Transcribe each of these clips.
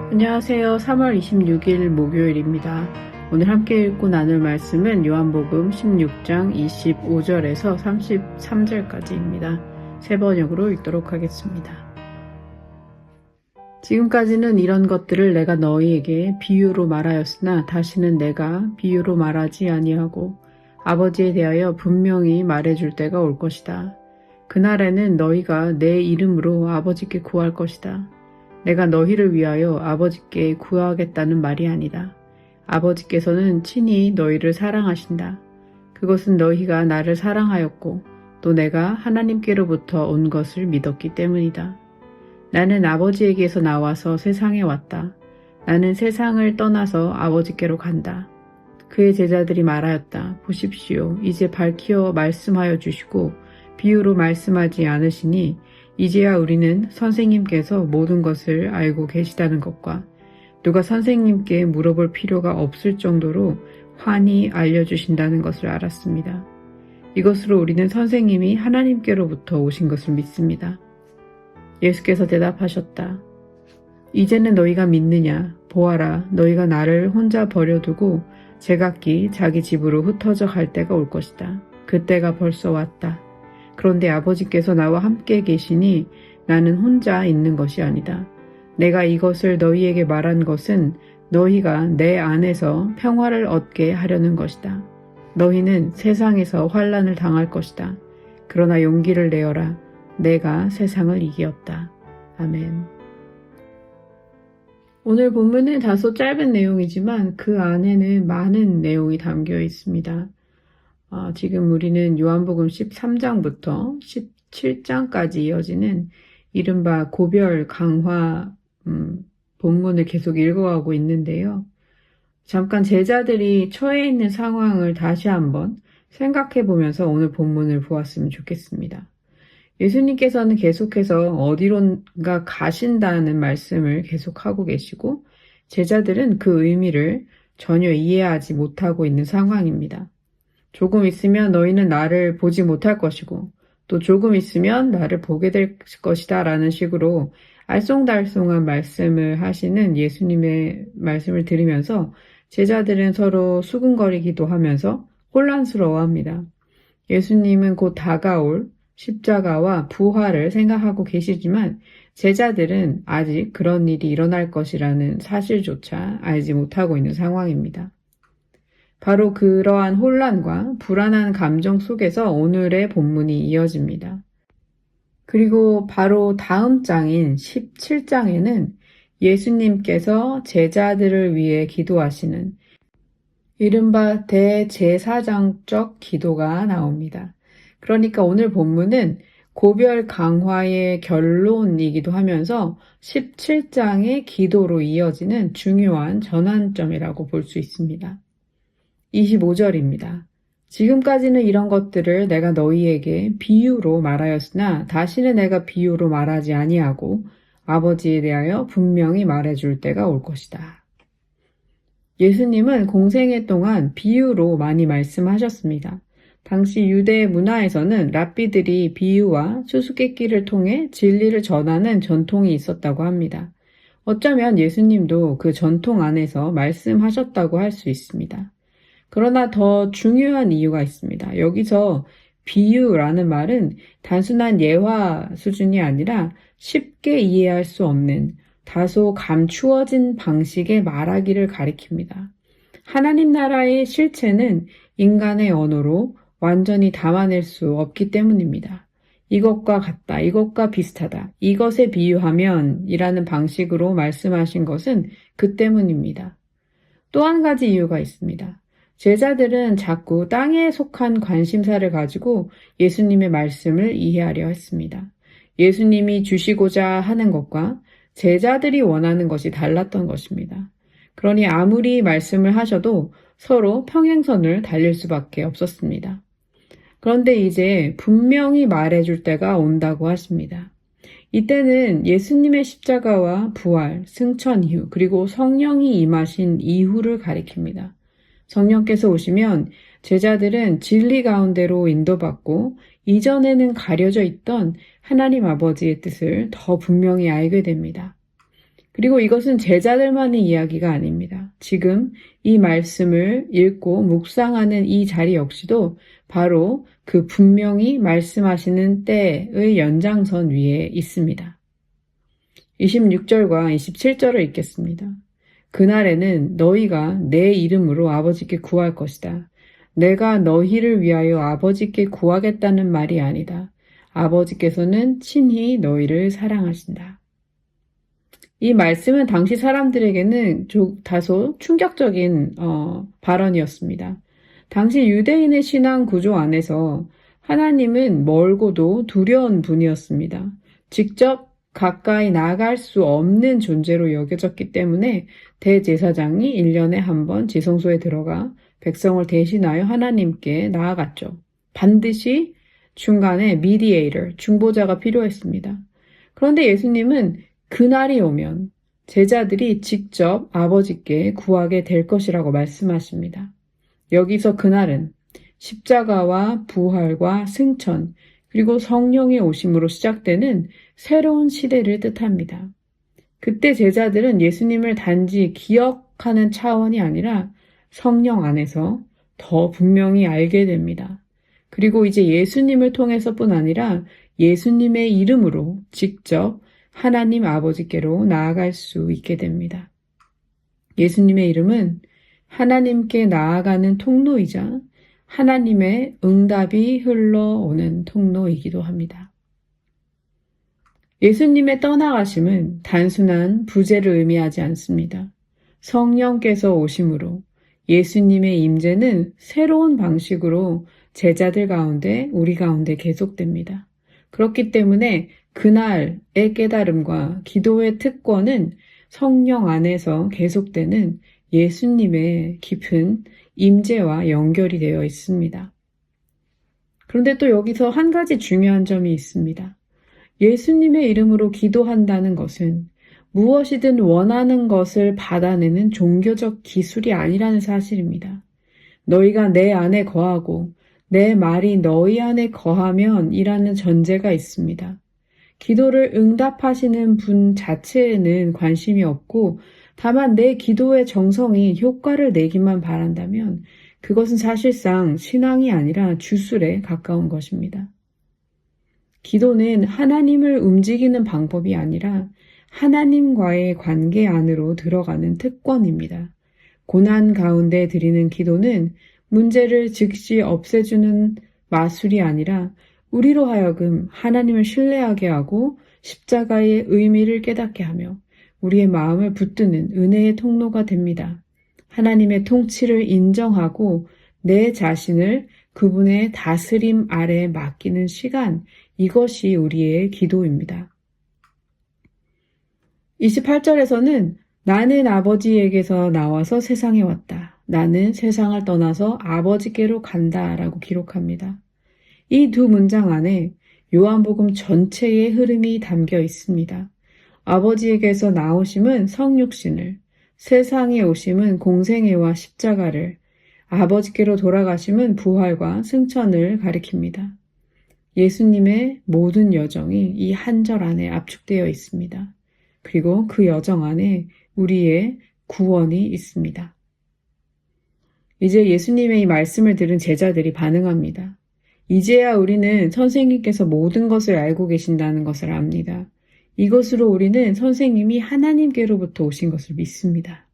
안녕하세요. 3월 26일 목요일입니다. 오늘 함께 읽고 나눌 말씀은 요한복음 16장 25절에서 33절까지입니다. 세 번역으로 읽도록 하겠습니다. 지금까지는 이런 것들을 내가 너희에게 비유로 말하였으나 다시는 내가 비유로 말하지 아니하고 아버지에 대하여 분명히 말해줄 때가 올 것이다. 그날에는 너희가 내 이름으로 아버지께 구할 것이다. 내가 너희를 위하여 아버지께 구하겠다는 말이 아니다. 아버지께서는 친히 너희를 사랑하신다. 그것은 너희가 나를 사랑하였고 또 내가 하나님께로부터 온 것을 믿었기 때문이다. 나는 아버지에게서 나와서 세상에 왔다. 나는 세상을 떠나서 아버지께로 간다. 그의 제자들이 말하였다. 보십시오. 이제 밝히어 말씀하여 주시고 비유로 말씀하지 않으시니 이제야 우리는 선생님께서 모든 것을 알고 계시다는 것과 누가 선생님께 물어볼 필요가 없을 정도로 환히 알려주신다는 것을 알았습니다. 이것으로 우리는 선생님이 하나님께로부터 오신 것을 믿습니다. 예수께서 대답하셨다. 이제는 너희가 믿느냐? 보아라, 너희가 나를 혼자 버려두고 제각기 자기 집으로 흩어져 갈 때가 올 것이다. 그때가 벌써 왔다. 그런데 아버지께서 나와 함께 계시니 나는 혼자 있는 것이 아니다. 내가 이것을 너희에게 말한 것은 너희가 내 안에서 평화를 얻게 하려는 것이다. 너희는 세상에서 환난을 당할 것이다. 그러나 용기를 내어라. 내가 세상을 이기었다. 아멘. 오늘 본문은 다소 짧은 내용이지만 그 안에는 많은 내용이 담겨 있습니다. 지금 우리는 요한복음 13장부터 17장까지 이어지는 이른바 고별 강화 본문을 계속 읽어가고 있는데요. 잠깐 제자들이 처해 있는 상황을 다시 한번 생각해 보면서 오늘 본문을 보았으면 좋겠습니다. 예수님께서는 계속해서 어디론가 가신다는 말씀을 계속하고 계시고 제자들은 그 의미를 전혀 이해하지 못하고 있는 상황입니다. 조금 있으면 너희는 나를 보지 못할 것이고 또 조금 있으면 나를 보게 될 것이다 라는 식으로 알쏭달쏭한 말씀을 하시는 예수님의 말씀을 들으면서 제자들은 서로 수근거리기도 하면서 혼란스러워합니다. 예수님은 곧 다가올 십자가와 부활을 생각하고 계시지만 제자들은 아직 그런 일이 일어날 것이라는 사실조차 알지 못하고 있는 상황입니다. 바로 그러한 혼란과 불안한 감정 속에서 오늘의 본문이 이어집니다. 그리고 바로 다음 장인 17장에는 예수님께서 제자들을 위해 기도하시는 이른바 대제사장적 기도가 나옵니다. 그러니까 오늘 본문은 고별 강화의 결론이기도 하면서 17장의 기도로 이어지는 중요한 전환점이라고 볼 수 있습니다. 25절입니다. 지금까지는 이런 것들을 내가 너희에게 비유로 말하였으나 다시는 내가 비유로 말하지 아니하고 아버지에 대하여 분명히 말해줄 때가 올 것이다. 예수님은 공생애 동안 비유로 많이 말씀하셨습니다. 당시 유대 문화에서는 랍비들이 비유와 수수께끼를 통해 진리를 전하는 전통이 있었다고 합니다. 어쩌면 예수님도 그 전통 안에서 말씀하셨다고 할 수 있습니다. 그러나 더 중요한 이유가 있습니다. 여기서 비유라는 말은 단순한 예화 수준이 아니라 쉽게 이해할 수 없는 다소 감추어진 방식의 말하기를 가리킵니다. 하나님 나라의 실체는 인간의 언어로 완전히 담아낼 수 없기 때문입니다. 이것과 같다, 이것과 비슷하다, 이것에 비유하면 이라는 방식으로 말씀하신 것은 그 때문입니다. 또 한 가지 이유가 있습니다. 제자들은 자꾸 땅에 속한 관심사를 가지고 예수님의 말씀을 이해하려 했습니다. 예수님이 주시고자 하는 것과 제자들이 원하는 것이 달랐던 것입니다. 그러니 아무리 말씀을 하셔도 서로 평행선을 달릴 수밖에 없었습니다. 그런데 이제 분명히 말해줄 때가 온다고 하십니다. 이때는 예수님의 십자가와 부활, 승천 이후 그리고 성령이 임하신 이후를 가리킵니다. 성령께서 오시면 제자들은 진리 가운데로 인도받고 이전에는 가려져 있던 하나님 아버지의 뜻을 더 분명히 알게 됩니다. 그리고 이것은 제자들만의 이야기가 아닙니다. 지금 이 말씀을 읽고 묵상하는 이 자리 역시도 바로 그 분명히 말씀하시는 때의 연장선 위에 있습니다. 26절과 27절을 읽겠습니다. 그날에는 너희가 내 이름으로 아버지께 구할 것이다. 내가 너희를 위하여 아버지께 구하겠다는 말이 아니다. 아버지께서는 친히 너희를 사랑하신다. 이 말씀은 당시 사람들에게는 다소 충격적인 발언이었습니다. 당시 유대인의 신앙 구조 안에서 하나님은 멀고도 두려운 분이었습니다. 직접 가까이 나갈 수 없는 존재로 여겨졌기 때문에 대제사장이 1년에 한 번 지성소에 들어가 백성을 대신하여 하나님께 나아갔죠. 반드시 중간에 mediator, 중보자가 필요했습니다. 그런데 예수님은 그날이 오면 제자들이 직접 아버지께 구하게 될 것이라고 말씀하십니다. 여기서 그날은 십자가와 부활과 승천, 그리고 성령의 오심으로 시작되는 새로운 시대를 뜻합니다. 그때 제자들은 예수님을 단지 기억하는 차원이 아니라 성령 안에서 더 분명히 알게 됩니다. 그리고 이제 예수님을 통해서뿐 아니라 예수님의 이름으로 직접 하나님 아버지께로 나아갈 수 있게 됩니다. 예수님의 이름은 하나님께 나아가는 통로이자 하나님의 응답이 흘러오는 통로이기도 합니다. 예수님의 떠나가심은 단순한 부재를 의미하지 않습니다. 성령께서 오심으로 예수님의 임재는 새로운 방식으로 제자들 가운데, 우리 가운데 계속됩니다. 그렇기 때문에 그날의 깨달음과 기도의 특권은 성령 안에서 계속되는 예수님의 깊은 임재와 연결이 되어 있습니다. 그런데 또 여기서 한 가지 중요한 점이 있습니다. 예수님의 이름으로 기도한다는 것은 무엇이든 원하는 것을 받아내는 종교적 기술이 아니라는 사실입니다. 너희가 내 안에 거하고 내 말이 너희 안에 거하면 이라는 전제가 있습니다. 기도를 응답하시는 분 자체에는 관심이 없고 다만 내 기도의 정성이 효과를 내기만 바란다면 그것은 사실상 신앙이 아니라 주술에 가까운 것입니다. 기도는 하나님을 움직이는 방법이 아니라 하나님과의 관계 안으로 들어가는 특권입니다. 고난 가운데 드리는 기도는 문제를 즉시 없애주는 마술이 아니라 우리로 하여금 하나님을 신뢰하게 하고 십자가의 의미를 깨닫게 하며 우리의 마음을 붙드는 은혜의 통로가 됩니다. 하나님의 통치를 인정하고 내 자신을 그분의 다스림 아래 맡기는 시간, 이것이 우리의 기도입니다. 28절에서는 나는 아버지에게서 나와서 세상에 왔다. 나는 세상을 떠나서 아버지께로 간다 라고 기록합니다. 이 두 문장 안에 요한복음 전체의 흐름이 담겨 있습니다. 아버지에게서 나오심은 성육신을, 세상에 오심은 공생애와 십자가를, 아버지께로 돌아가심은 부활과 승천을 가리킵니다. 예수님의 모든 여정이 이 한 절 안에 압축되어 있습니다. 그리고 그 여정 안에 우리의 구원이 있습니다. 이제 예수님의 이 말씀을 들은 제자들이 반응합니다. 이제야 우리는 선생님께서 모든 것을 알고 계신다는 것을 압니다. 이것으로 우리는 선생님이 하나님께로부터 오신 것을 믿습니다.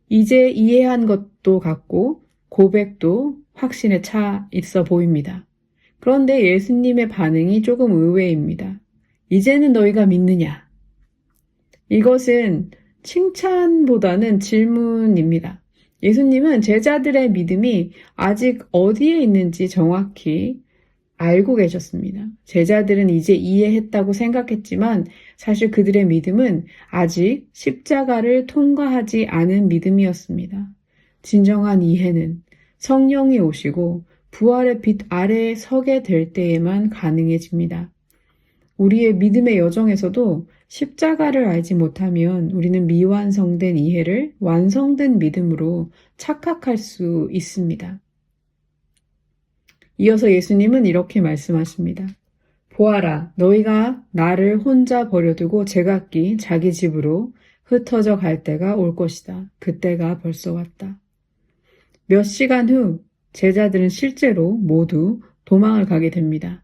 이제 이해한 것도 같고 고백도 확신에 차 있어 보입니다. 그런데 예수님의 반응이 조금 의외입니다. 이제는 너희가 믿느냐? 이것은 칭찬보다는 질문입니다. 예수님은 제자들의 믿음이 아직 어디에 있는지 정확히 알고 계셨습니다. 제자들은 이제 이해했다고 생각했지만 사실 그들의 믿음은 아직 십자가를 통과하지 않은 믿음이었습니다. 진정한 이해는 성령이 오시고 부활의 빛 아래에 서게 될 때에만 가능해집니다. 우리의 믿음의 여정에서도 십자가를 알지 못하면 우리는 미완성된 이해를 완성된 믿음으로 착각할 수 있습니다. 이어서 예수님은 이렇게 말씀하십니다. 보아라, 너희가 나를 혼자 버려두고 제각기 자기 집으로 흩어져 갈 때가 올 것이다. 그때가 벌써 왔다. 몇 시간 후 제자들은 실제로 모두 도망을 가게 됩니다.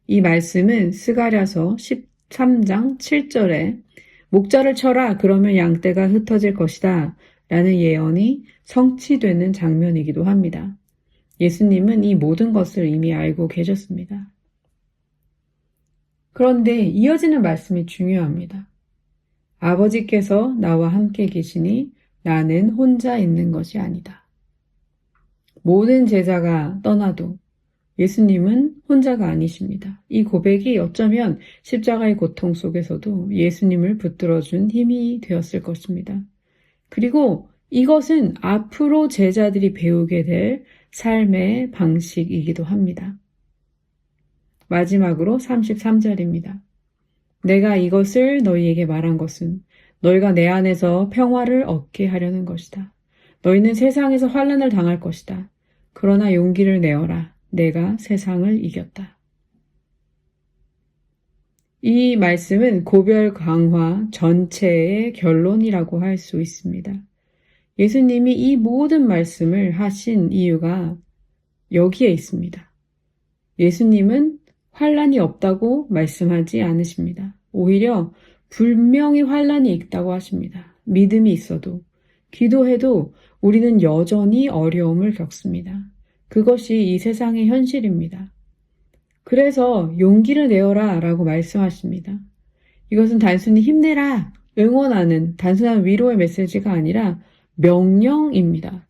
이 말씀은 스가랴서 13장 7절에 목자를 쳐라 그러면 양떼가 흩어질 것이다 라는 예언이 성취되는 장면이기도 합니다. 예수님은 이 모든 것을 이미 알고 계셨습니다. 그런데 이어지는 말씀이 중요합니다. 아버지께서 나와 함께 계시니 나는 혼자 있는 것이 아니다. 모든 제자가 떠나도 예수님은 혼자가 아니십니다. 이 고백이 어쩌면 십자가의 고통 속에서도 예수님을 붙들어준 힘이 되었을 것입니다. 그리고 이것은 앞으로 제자들이 배우게 될 삶의 방식이기도 합니다. 마지막으로 33절입니다. 내가 이것을 너희에게 말한 것은 너희가 내 안에서 평화를 얻게 하려는 것이다. 너희는 세상에서 환난을 당할 것이다. 그러나 용기를 내어라. 내가 세상을 이겼다. 이 말씀은 고별 강화 전체의 결론이라고 할 수 있습니다. 예수님이 이 모든 말씀을 하신 이유가 여기에 있습니다. 예수님은 환난이 없다고 말씀하지 않으십니다. 오히려 분명히 환난이 있다고 하십니다. 믿음이 있어도, 기도해도 우리는 여전히 어려움을 겪습니다. 그것이 이 세상의 현실입니다. 그래서 용기를 내어라 라고 말씀하십니다. 이것은 단순히 힘내라, 응원하는 단순한 위로의 메시지가 아니라 명령입니다.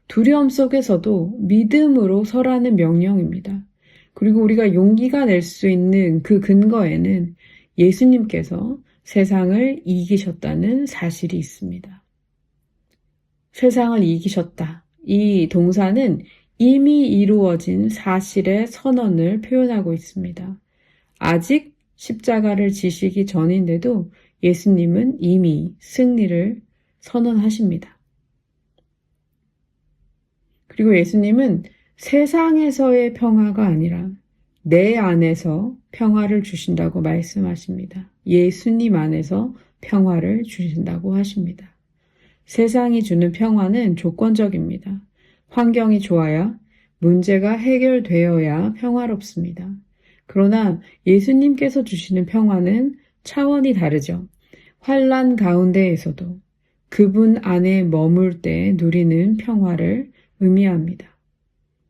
두려움 속에서도 믿음으로 서라는 명령입니다. 그리고 우리가 용기가 낼 수 있는 그 근거에는 예수님께서 세상을 이기셨다는 사실이 있습니다. 세상을 이기셨다. 이 동사는 이미 이루어진 사실의 선언을 표현하고 있습니다. 아직 십자가를 지시기 전인데도 예수님은 이미 승리를 선언하십니다. 그리고 예수님은 세상에서의 평화가 아니라 내 안에서 평화를 주신다고 말씀하십니다. 예수님 안에서 평화를 주신다고 하십니다. 세상이 주는 평화는 조건적입니다. 환경이 좋아야, 문제가 해결되어야 평화롭습니다. 그러나 예수님께서 주시는 평화는 차원이 다르죠. 환난 가운데에서도 그분 안에 머물 때 누리는 평화를 의미합니다.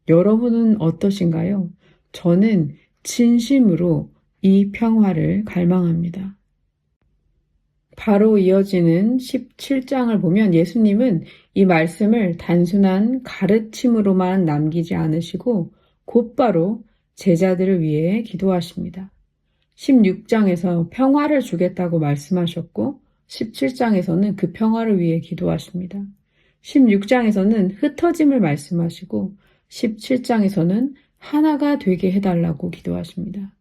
여러분은 어떠신가요? 저는 진심으로 이 평화를 갈망합니다. 바로 이어지는 17장을 보면 예수님은 이 말씀을 단순한 가르침으로만 남기지 않으시고 곧바로 제자들을 위해 기도하십니다. 16장에서 평화를 주겠다고 말씀하셨고 17장에서는 그 평화를 위해 기도하십니다. 16장에서는 흩어짐을 말씀하시고 17장에서는 하나가 되게 해달라고 기도하십니다.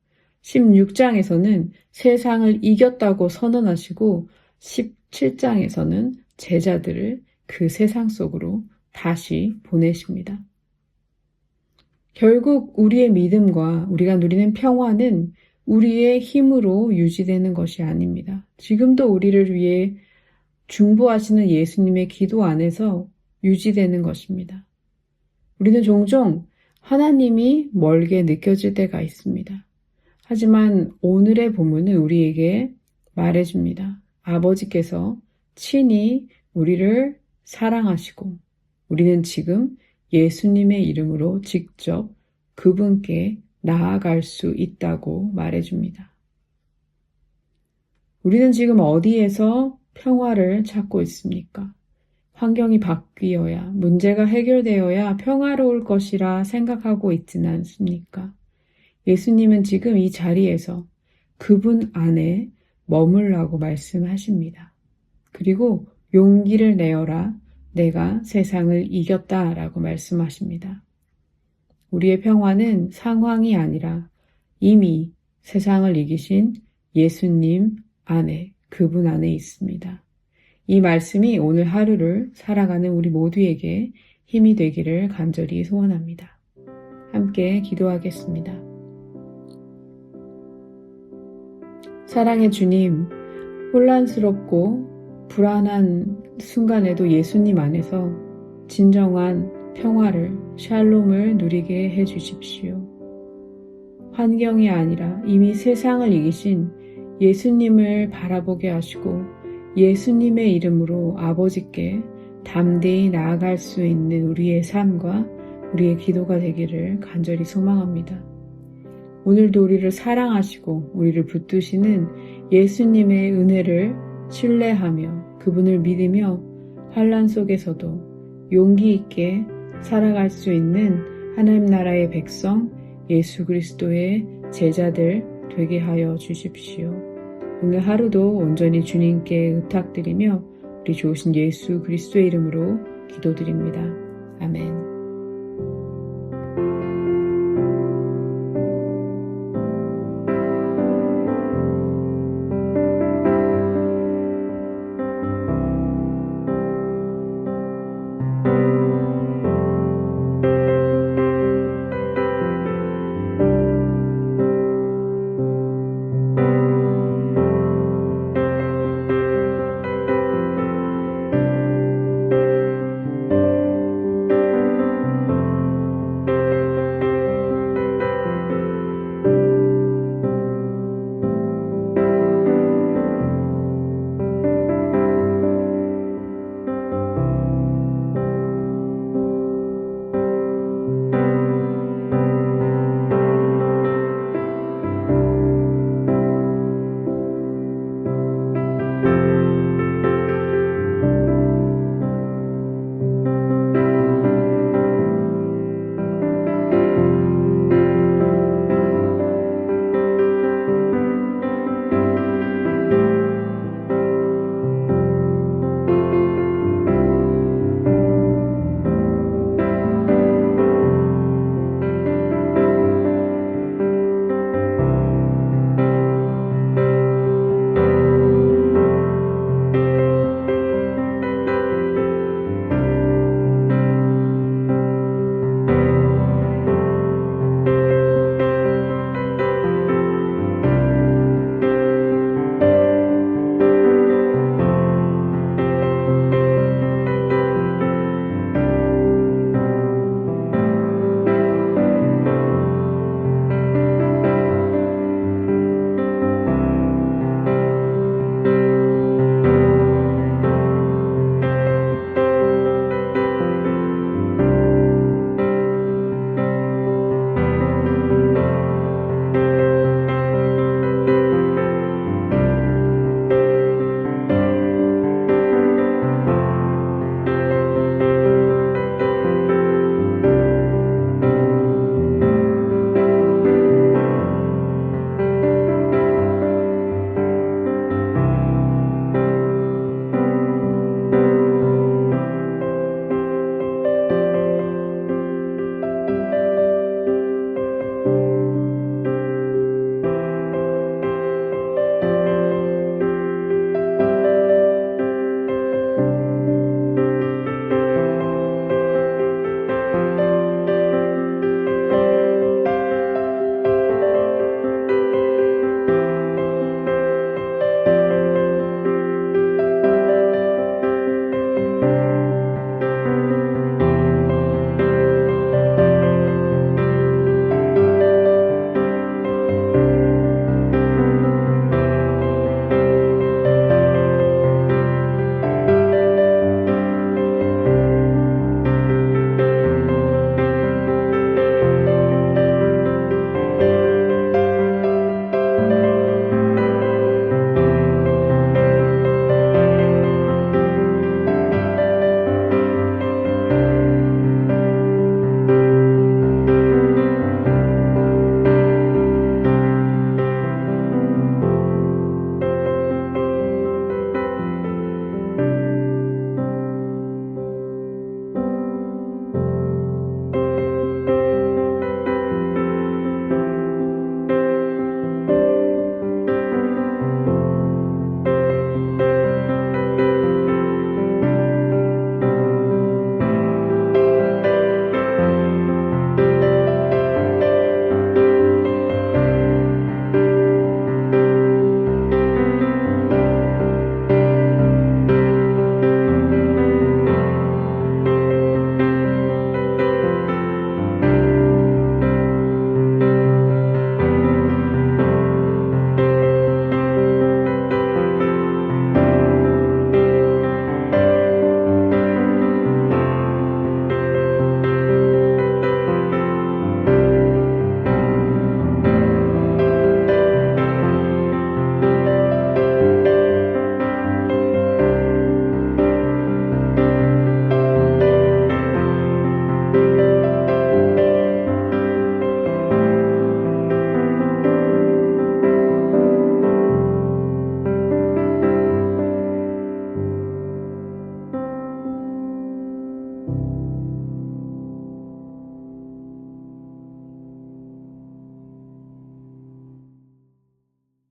16장에서는 세상을 이겼다고 선언하시고 17장에서는 제자들을 그 세상 속으로 다시 보내십니다. 결국 우리의 믿음과 우리가 누리는 평화는 우리의 힘으로 유지되는 것이 아닙니다. 지금도 우리를 위해 중보하시는 예수님의 기도 안에서 유지되는 것입니다. 우리는 종종 하나님이 멀게 느껴질 때가 있습니다. 하지만 오늘의 본문은 우리에게 말해줍니다. 아버지께서 친히 우리를 사랑하시고 우리는 지금 예수님의 이름으로 직접 그분께 나아갈 수 있다고 말해줍니다. 우리는 지금 어디에서 평화를 찾고 있습니까? 환경이 바뀌어야, 문제가 해결되어야 평화로울 것이라 생각하고 있지는 않습니까? 예수님은 지금 이 자리에서 그분 안에 머물라고 말씀하십니다. 그리고 용기를 내어라. 내가 세상을 이겼다 라고 말씀하십니다. 우리의 평화는 상황이 아니라 이미 세상을 이기신 예수님 안에, 그분 안에 있습니다. 이 말씀이 오늘 하루를 살아가는 우리 모두에게 힘이 되기를 간절히 소원합니다. 함께 기도하겠습니다. 사랑의 주님, 혼란스럽고 불안한 순간에도 예수님 안에서 진정한 평화를, 샬롬을 누리게 해주십시오. 환경이 아니라 이미 세상을 이기신 예수님을 바라보게 하시고 예수님의 이름으로 아버지께 담대히 나아갈 수 있는 우리의 삶과 우리의 기도가 되기를 간절히 소망합니다. 오늘도 우리를 사랑하시고 우리를 붙드시는 예수님의 은혜를 신뢰하며 그분을 믿으며 환난 속에서도 용기 있게 살아갈 수 있는 하나님 나라의 백성 예수 그리스도의 제자들 되게 하여 주십시오. 오늘 하루도 온전히 주님께 의탁드리며 우리 좋으신 예수 그리스도의 이름으로 기도드립니다. 아멘.